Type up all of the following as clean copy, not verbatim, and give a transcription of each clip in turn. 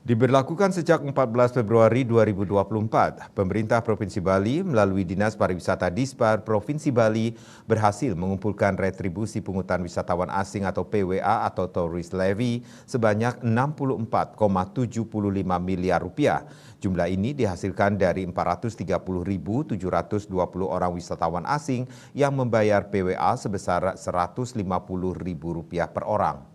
Diberlakukan sejak 14 Februari 2024, pemerintah Provinsi Bali melalui Dinas Pariwisata Dispar Provinsi Bali berhasil mengumpulkan retribusi pungutan wisatawan asing atau PWA atau Tourist Levy sebanyak 64,75 miliar rupiah. Jumlah ini dihasilkan dari 430.720 orang wisatawan asing yang membayar PWA sebesar Rp150.000 per orang.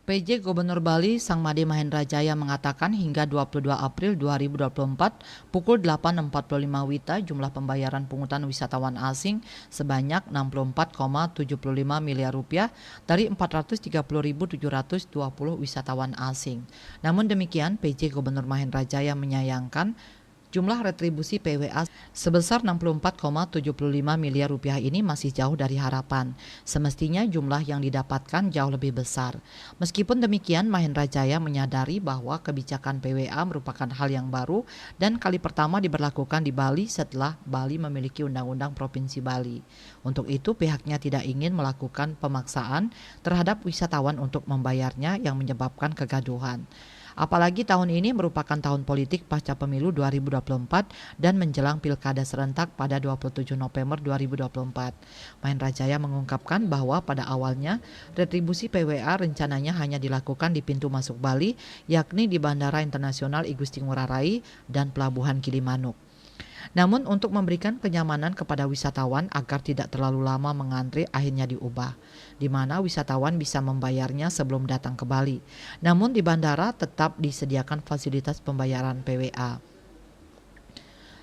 PJ Gubernur Bali Sangmade Mahendra Jaya mengatakan hingga 22 April 2024 pukul 8.45 WITA jumlah pembayaran pungutan wisatawan asing sebanyak 64,75 miliar rupiah dari 430.720 wisatawan asing. Namun demikian, PJ Gubernur Mahendra Jaya menyayangkan jumlah retribusi PWA sebesar 64,75 miliar rupiah ini masih jauh dari harapan. Semestinya jumlah yang didapatkan jauh lebih besar. Meskipun demikian, Mahendra Jaya menyadari bahwa kebijakan PWA merupakan hal yang baru dan kali pertama diberlakukan di Bali setelah Bali memiliki Undang-Undang Provinsi Bali. Untuk itu, pihaknya tidak ingin melakukan pemaksaan terhadap wisatawan untuk membayarnya yang menyebabkan kegaduhan. Apalagi tahun ini merupakan tahun politik pasca pemilu 2024 dan menjelang pilkada serentak pada 27 November 2024. Mahendra Jaya mengungkapkan bahwa pada awalnya retribusi PWA rencananya hanya dilakukan di pintu masuk Bali, yakni di Bandara Internasional I Gusti Ngurah Rai dan Pelabuhan Gilimanuk. Namun untuk memberikan kenyamanan kepada wisatawan agar tidak terlalu lama mengantri, akhirnya diubah, di mana wisatawan bisa membayarnya sebelum datang ke Bali. Namun di bandara tetap disediakan fasilitas pembayaran PWA.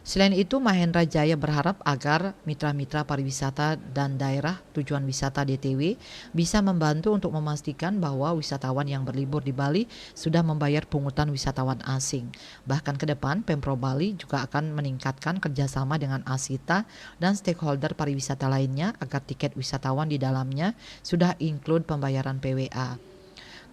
Selain itu, Mahendra Jaya berharap agar mitra-mitra pariwisata dan daerah tujuan wisata DTW bisa membantu untuk memastikan bahwa wisatawan yang berlibur di Bali sudah membayar pungutan wisatawan asing. Bahkan ke depan, Pemprov Bali juga akan meningkatkan kerjasama dengan Asita dan stakeholder pariwisata lainnya agar tiket wisatawan di dalamnya sudah include pembayaran PWA.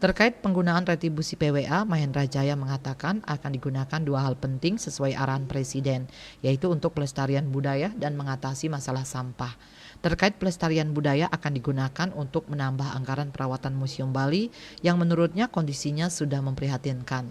Terkait penggunaan retribusi PWA, Mahendra Jaya mengatakan akan digunakan dua hal penting sesuai arahan Presiden, yaitu untuk pelestarian budaya dan mengatasi masalah sampah. Terkait pelestarian budaya akan digunakan untuk menambah anggaran perawatan Museum Bali yang menurutnya kondisinya sudah memprihatinkan,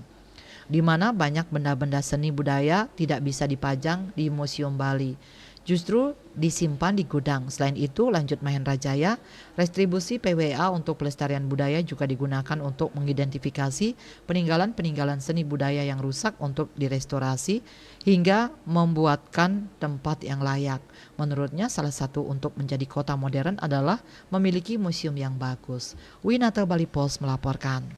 di mana banyak benda-benda seni budaya tidak bisa dipajang di Museum Bali, justru disimpan di gudang. Selain itu, lanjut Mahendra Jaya, retribusi PWA untuk pelestarian budaya juga digunakan untuk mengidentifikasi peninggalan-peninggalan seni budaya yang rusak untuk direstorasi hingga membuatkan tempat yang layak. Menurutnya, salah satu untuk menjadi kota modern adalah memiliki museum yang bagus. Winata Bali Post melaporkan.